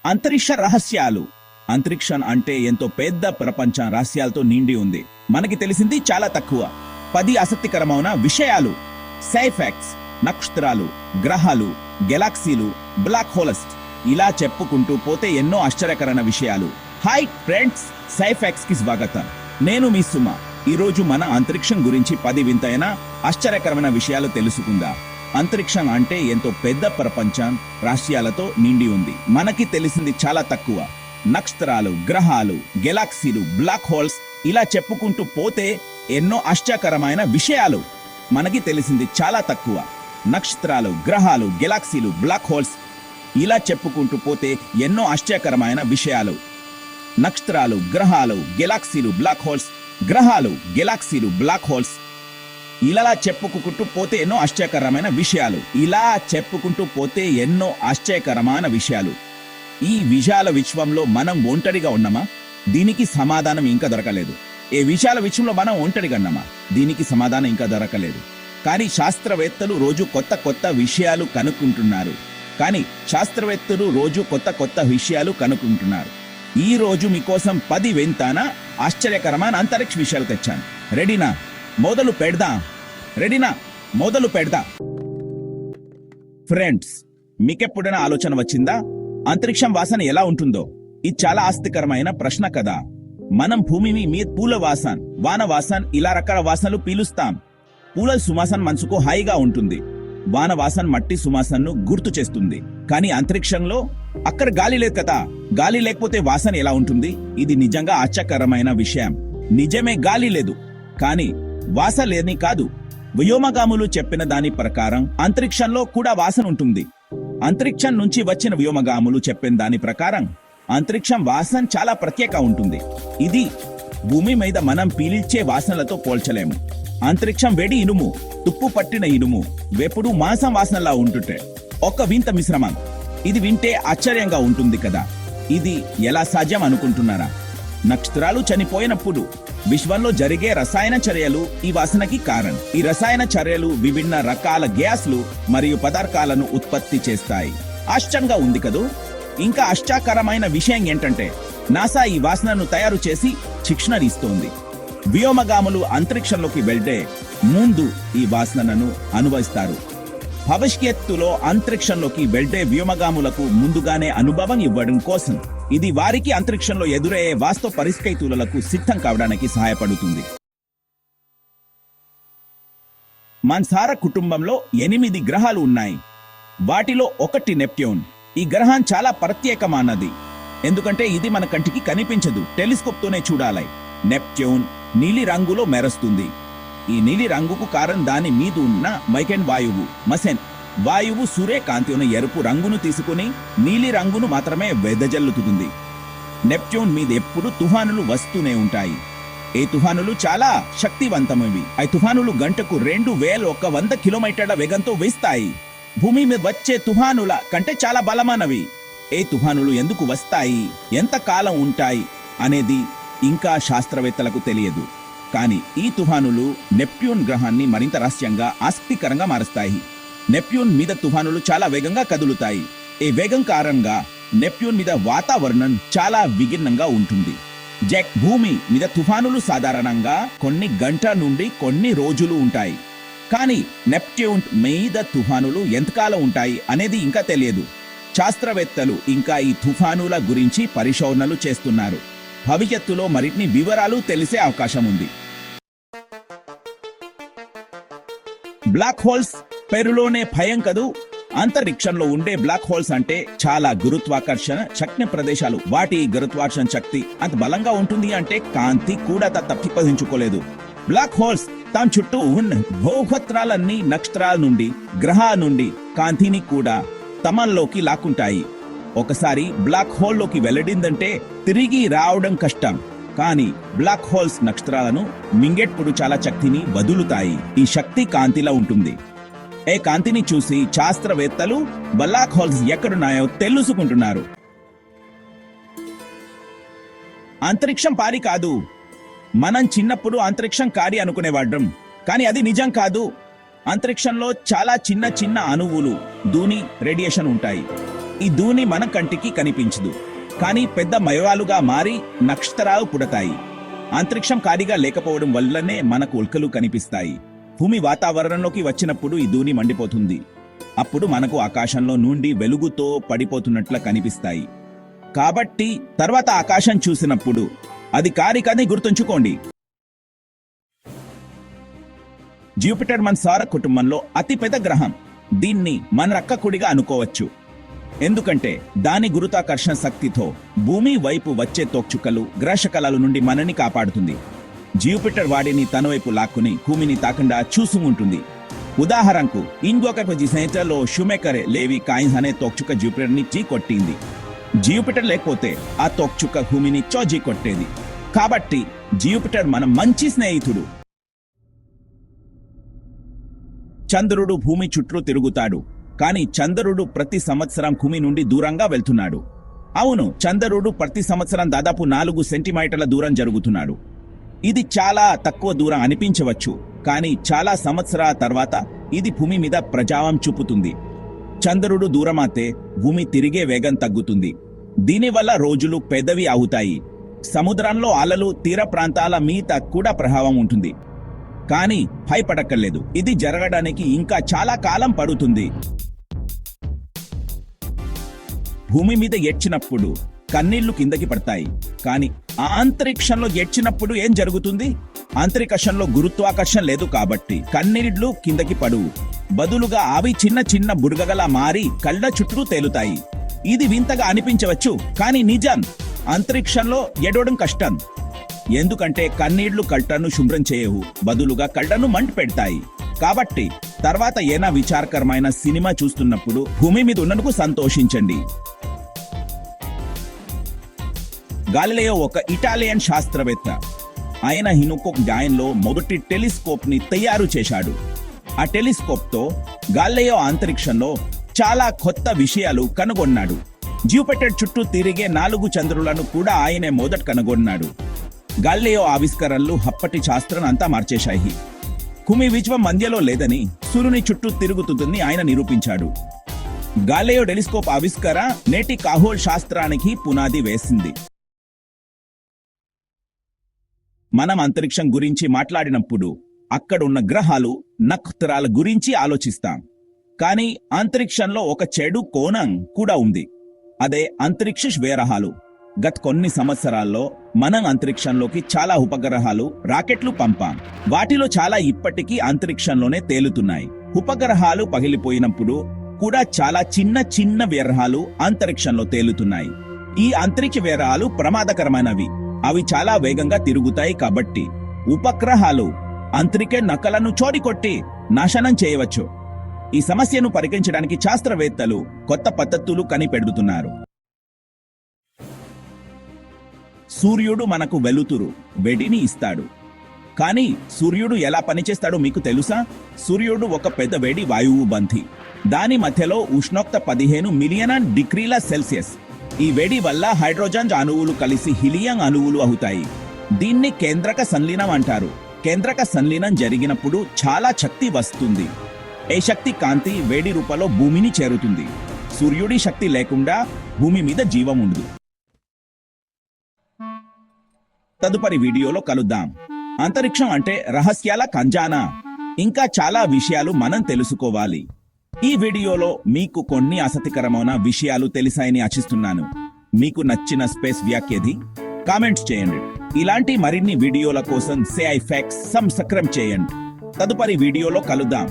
అంతరిక్ష రహస్యాలు. అంతరిక్షం అంటే ఎంతో పెద్ద ప్రపంచం రహస్యాలతో నిండి ఉంది. మనకి తెలిసింది చాలా తక్కువ. 10 ఆసక్తికరమైన విషయాలు. సైఫాక్ట్స్, నక్షత్రాలు, గ్రహాలు, గెలాక్సీలు, బ్లాక్ హోల్స్, ఇలా చెప్పుకుంటూ పోతే ఎన్నో ఆశ్చర్యకరమైన విషయాలు. హాయ్ ఫ్రెండ్స్, సైఫాక్ట్స్ కి స్వాగతం. నేను మీ సుమ. ఈరోజు మన అంతరిక్షం గురించి 10 వింతైన ఆశ్చర్యకరమైన విషయాలు తెలుసుకుందాం. అంతరిక్షం అంటే ఎంతో పెద్ద ప్రపంచం రహస్యాలతో నిండి ఉంది. మనకి తెలిసింది చాలా తక్కువ. నక్షత్రాలు, గ్రహాలు, గెలాక్సీలు, బ్లాక్ హోల్స్, ఇలా చెప్పుకుంటూ పోతే ఎన్నో ఆశ్చర్యకరమైన విషయాలు. మనకి తెలిసింది చాలా తక్కువ. నక్షత్రాలు, గ్రహాలు, గెలాక్సీలు, బ్లాక్ హోల్స్, ఇలా చెప్పుకుంటూ పోతే ఎన్నో ఆశ్చర్యకరమైన విషయాలు. నక్షత్రాలు, గ్రహాలు, గెలాక్సీలు, బ్లాక్ హోల్స్, గ్రహాలు, గెలాక్సీలు, బ్లాక్ హోల్స్, ఇలా చెప్పుకుంటూ పోతే ఎన్నో ఆశ్చర్యకరమైన విషయాలు. ఇలా చెప్పుకుంటూ పోతే ఎన్నో ఆశ్చర్యకరమైన విషయాలు. ఈ విశాల విశ్వంలో మనం ఒంటరిగా ఉన్నామా? దీనికి సమాధానం ఇంకా దొరకలేదు. ఈ విశాల విశ్వంలో మనం ఒంటరిగా ఉన్నామా? దీనికి సమాధానం ఇంకా దొరకలేదు. కానీ శాస్త్రవేత్తలు రోజు కొత్త కొత్త విషయాలు కనుక్కుంటున్నారు. ఈ రోజు మీకోసం 10 వింతైన ఆశ్చర్యకరమైన అంతరిక్ష విషయాలు తెచ్చాను. రెడీనా? మొదలు పెడదాం. ఫ్రెండ్స్, మీకెప్పుడైనా ఆలోచన వచ్చిందా అంతరిక్షం వాసన ఎలా ఉంటుందో? ఇది చాలా ఆసక్తికరమైన ప్రశ్న కదా. మనం భూమి మీద పూల వాసన, వాన వాసన, ఇలా రకాల వాసనలు పీలుస్తాం. పూల సువాసన మనసుకు హాయిగా ఉంటుంది. వాన వాసన మట్టి సువాసనను గుర్తు చేస్తుంది. కానీ అంతరిక్షంలో అక్కడ గాలి లేదు కదా. గాలి లేకపోతే వాసన ఎలా ఉంటుంది? ఇది నిజంగా ఆశ్చర్యకరమైన విషయం. నిజమే, గాలి లేదు, కానీ వాసన లేని కాదు. వ్యోమగాములు చెప్పిన దాని ప్రకారం అంతరిక్షంలో కూడా వాసన ఉంటుంది. అంతరిక్షం నుంచి వచ్చిన వ్యోమగాములు చెప్పిన దాని ప్రకారం అంతరిక్షం వాసన చాలా ప్రత్యేక ఉంటుంది. ఇది భూమి మీద మనం పీల్చే వాసనలతో పోల్చలేము. అంతరిక్షం వేడి ఇనుము, తుప్పు పట్టిన ఇనుము, వెప్పుడు మాంసం వాసనలా ఉంటుంటే ఒక వింత మిశ్రమం. ఇది వింటే ఆశ్చర్యంగా ఉంటుంది కదా. ఇది ఎలా సాధ్యం అనుకుంటున్నారా? నక్షత్రాలు చనిపోయినప్పుడు విశ్వంలో జరిగే రసాయన చర్యలు ఈ వాసనకి కారణం. ఈ రసాయన చర్యలు విభిన్న రకాల గ్యాస్లు మరియు పదార్థాలను ఉత్పత్తి చేస్తాయి. ఆశ్చర్యంగా ఉంది కదూ. ఇంకా ఆశ్చర్యకరమైన విషయం ఏంటంటే నాసా ఈ వాసనను తయారు చేసి శిక్షణ ఇస్తోంది. వ్యోమగాములు అంతరిక్షంలోకి వెళ్తే ముందు ఈ వాసనను అనుభవిస్తారు. భవిష్యత్తులో అంతరిక్షంలోకి వెళ్తే వ్యోమగాములకు ముందుగానే అనుభవం ఇవ్వడం కోసం ఇది వారికి అంతరిక్షంలో ఎదురయ్యే వాస్తవ పరిస్థితులకు సిద్ధం కావడానికి సహాయపడుతుంది. మన కుటుంబంలో 8 గ్రహాలు ఉన్నాయి. వాటిలో ఒకటి నెప్ట్యూన్. ఈ గ్రహం చాలా ప్రత్యేకమైనది, ఎందుకంటే ఇది మన కంటికి కనిపించదు. టెలిస్కోప్ తోనే చూడాలి. నెప్ట్యూన్ నీలి రంగులో మెరుస్తుంది. ఈ నీలి రంగుకు కారణం దాని మీద ఉన్న మైకెన్ మసెన్ వాయువు సూర్యకాంతిని ఎరుపు రంగును తీసుకుని నీలి రంగును మాత్రమే వెదజల్లుతుంది. నెప్ట్యూన్ మీద ఎప్పుడు తుఫానులు వస్తూనే ఉంటాయి. ఈ తుఫానులు చాలా శక్తివంతమైనవి. ఈ తుఫానులు గంటకు 2100 కిలోమీటర్ల వేగంతో వీస్తాయి. భూమి మీద వచ్చే తుఫానుల కంటే చాలా బలమైనవి. ఈ తుఫానులు ఎందుకు వస్తాయి, ఎంత కాలం ఉంటాయి అనేది ఇంకా శాస్త్రవేత్తలకు తెలియదు. కానీ ఈ తుఫానులు నెప్ట్యూన్ గ్రహాన్ని మరింత రహస్యంగా ఆసక్తికరంగా మారుస్తాయి. నెప్ట్యూన్ మీద తుఫానులు చాలా వేగంగా కదులుతాయి. ఈ వేగం కారణంగా నెప్ట్యూన్ మీద వాతావరణం చాలా విభిన్నంగా ఉంటుంది. భూమి మీద తుఫానులు సాధారణంగా కొన్ని గంటల నుండి కొన్ని రోజులు ఉంటాయి. కానీ నెప్ట్యూన్ మీద తుఫానులు ఎంతకాలం ఉంటాయి అనేది ఇంకా తెలియదు. శాస్త్రవేత్తలు ఇంకా ఈ తుఫానుల గురించి పరిశోధనలు చేస్తున్నారు. భవిష్యత్తులో మరిన్ని వివరాలు తెలిసే అవకాశం ఉంది. బ్లాక్ హోల్స్ పేరులోనే భయం కదూ. అంతరిక్షంలో ఉండే బ్లాక్ హోల్స్ అంటే చాలా గురుత్వాకర్షణ శక్తి ప్రదేశాలు. వాటి గురుత్వాకర్షణ శక్తి అంత బలంగా ఉంటుంది అంటే కాంతి కూడా తప్పించుకోలేదు. బ్లాక్ హోల్స్ తమ చుట్టూ ఉన్న భూహత్రాలన్నీ నక్షత్రాల నుండి, గ్రహాల నుండి కాంతిని కూడా తమలోకి లాక్కుంటాయి. ఒకసారి బ్లాక్ హోల్ లోకి వెళ్ళడిందంటే తిరిగి రావడం కష్టం. కానీ బ్లాక్ హోల్స్ నక్షత్రాలను మింగేటప్పుడు చాలా శక్తిని వదులుతాయి. ఈ శక్తి కాంతిలా ఉంటుంది. ఈ కాంతిని చూసి శాస్త్రవేత్తలు బ్లాక్ హోల్స్ ఎక్కడున్నాయో తెలుసుకుంటున్నారు. అంతరిక్షం పారి కాదు. మనం చిన్నప్పుడు అంతరిక్షం కారి అనుకునేవాడ్డం, కానీ అది నిజం కాదు. అంతరిక్షంలో చాలా చిన్న చిన్న అణువులు, రేడియేషన్ ఉంటాయి. ఈ ధూళి మన కంటికి కనిపించదు, కానీ పెద్ద మయవాలుగా మారి నక్షత్రాలు పుడతాయి. అంతరిక్షం ఖాళీగా లేకపోవడం వల్లనే మనకు ఉల్కలు కనిపిస్తాయి. భూమి వాతావరణంలోకి వచ్చినప్పుడు ఈ ధూళి మండిపోతుంది. అప్పుడు మనకు ఆకాశంలో నుండి వెలుగుతో పడిపోతున్నట్లు కనిపిస్తాయి. కాబట్టి తర్వాత ఆకాశం చూసినప్పుడు అది కారికని గుర్తుంచుకోండి. జూపిటర్ మన సౌర కుటుంబంలో అతిపెద్ద గ్రహం. దీన్ని మన రక్కకుడిగా అనుకోవచ్చు, ఎందుకంటే దాని గురుత్వాకర్షణ శక్తితో భూమి వైపు వచ్చే తోక్చుక్కలు గ్రహశకలాల నుండి మనని కాపాడుతుంది. జూపిటర్ వాడిని తన వైపు లాక్కుని భూమిని తాకుండా చూసుకుంటుంది. ఉదాహరణకు ఇంకొక 10 సంవత్సరాల్లో షుమేకర్ లేవి కాయిన్స్ అనే తోక్చుక్క జూపిటర్ ని కొట్టింది. జూపిటర్ లేకపోతే ఆ తోక్చుక్క భూమిని చోజీ కొట్టేది. కాబట్టి జూపిటర్ మన మంచి స్నేహితుడు. చంద్రుడు భూమి చుట్టూ తిరుగుతాడు, కానీ చంద్రుడు ప్రతి సంవత్సరం భూమి నుండి దూరంగా వెళ్తున్నాడు. అవును, చంద్రుడు ప్రతి సంవత్సరం దాదాపు 4 సెంటీమీటర్ల దూరం జరుగుతున్నాడు. ఇది చాలా తక్కువ దూరం అనిపించవచ్చు, కానీ చాలా సంవత్సరాల తర్వాత ఇది భూమి మీద ప్రభావం చూపుతుంది. చంద్రుడు దూరమైతే భూమి తిరిగే వేగం తగ్గుతుంది. దీనివల్ల రోజులు పెద్దవి అవుతాయి. సముద్రంలో అలలు తీర ప్రాంతాల మీద కూడా ప్రభావం ఉంటుంది. కానీ భయపడక్కర్లేదు, ఇది జరగడానికి ఇంకా చాలా కాలం పడుతుంది. భూమి మీద ఏడ్చినప్పుడు కన్నీళ్లు కిందకి పడతాయి, కానీ ఆ అంతరిక్షంలో ఏడ్చినప్పుడు ఏం జరుగుతుంది? అంతరిక్షంలో గురుత్వాకర్షణ లేదు కాబట్టి కన్నీళ్లు కిందకి పడువు. బదులుగా అవి చిన్న చిన్న బుడగలా మారి కళ్ళ చుట్టూ తేలుతాయి. ఇది వింతగా అనిపించవచ్చు, కానీ నిజం. అంతరిక్షంలో ఏడవడం కష్టం, ఎందుకంటే కన్నీళ్లు కళ్ళను శుభ్రం చేయవు, బదులుగా కళ్ళను మంట పెడతాయి. కాబట్టి తర్వాత ఏనా విచారకరమైన సినిమా చూస్తున్నప్పుడు భూమి మీద ఉన్నందుకు సంతోషించండి. గాలిలియో ఒక ఇటాలియన్ శాస్త్రవేత్త. ఆయన హినుకోక్ గాయంలో మొదటి టెలిస్కోప్ ని తయారు చేశాడు. ఆ టెలిస్కోప్ తో గాలిలియో అంతరిక్షంలో చాలా కొత్త విషయాలు కనుగొన్నాడు. జూపిటర్ చుట్టూ తిరిగే 4 చంద్రులను కూడా ఆయనే మొదట కనుగొన్నాడు. గాలిలియో ఆవిష్కరణలు అప్పటి శాస్త్రం అంతా మార్చేశాయి. భూమి విశ్వం మధ్యలో లేదని, సూర్యుని చుట్టూ తిరుగుతుందని ఆయన నిరూపించాడు. గాలిలియో టెలిస్కోప్ ఆవిష్కరణ నేటి ఖగోళ శాస్త్రానికి పునాది వేసింది. మనం అంతరిక్షం గురించి మాట్లాడినప్పుడు అక్కడున్న గ్రహాలు నక్షత్రాల గురించి ఆలోచిస్తాం, కానీ అంతరిక్షంలో ఒక చెడు కోణం కూడా ఉంది. అదే అంతరిక్ష విహారాలు. గత కొన్ని సంవత్సరాల్లో మనం అంతరిక్షంలోకి చాలా ఉపగ్రహాలు, రాకెట్లు పంపాం. వాటిలో చాలా ఇప్పటికీ అంతరిక్షంలోనే తేలుతున్నాయి. ఉపగ్రహాలు పగిలిపోయినప్పుడు కూడా చాలా చిన్న చిన్న విహారాలు అంతరిక్షంలో తేలుతున్నాయి. ఈ అంతరిక్ష విహారాలు ప్రమాదకరమైనవి. అవి చాలా వేగంగా తిరుగుతాయి, కాబట్టి ఉపగ్రహాలు అంతరిక్ష నక్కలను చోడికొట్టి నాశనం చేయవచ్చు. ఈ సమస్యను పరిగణించడానికి శాస్త్రవేత్తలు కొత్త పద్ధతులు కనిపెడుతున్నారు. సూర్యుడు మనకు వెలుతురు, వేడిని ఇస్తాడు. కానీ సూర్యుడు ఎలా పనిచేస్తాడో మీకు తెలుసా? సూర్యుడు ఒక పెద్ద వేడి వాయువు బంతి. దాని మధ్యలో ఉష్ణోగ్రత 15 మిలియన్ డిగ్రీల సెల్సియస్. ఈ వేడి వల్ల హైడ్రోజన్ అణువులు కలిసి హీలియం అణువులు అవుతాయి. దీన్ని కేంద్రక సంలీనం అంటారు. కేంద్రక సంలీనం జరిగినప్పుడు చాలా శక్తి వస్తుంది. ఏ శక్తి కాంతి వేడి రూపంలో భూమిని చేరుతుంది. సూర్యుడి శక్తి లేకుండా భూమి మీద జీవం ఉండదు. తదుపరి వీడియోలో కలుద్దాం. అంతరిక్షం అంటే రహస్యాల ఖజానా. ఇంకా చాలా విషయాలు మనం తెలుసుకోవాలి. ఈ వీడియోలో మీకు కొన్ని ఆసక్తికరమైన విషయాలు తెలిసాయని ఆశిస్తున్నాను. మీకు నచ్చిన స్పేస్ వ్యాఖ్యది కామెంట్స్ చేయండి. ఇలాంటి మరిన్ని వీడియోల కోసం సబ్స్క్రైబ్ చేయండి. తదుపరి వీడియోలో కలుద్దాం.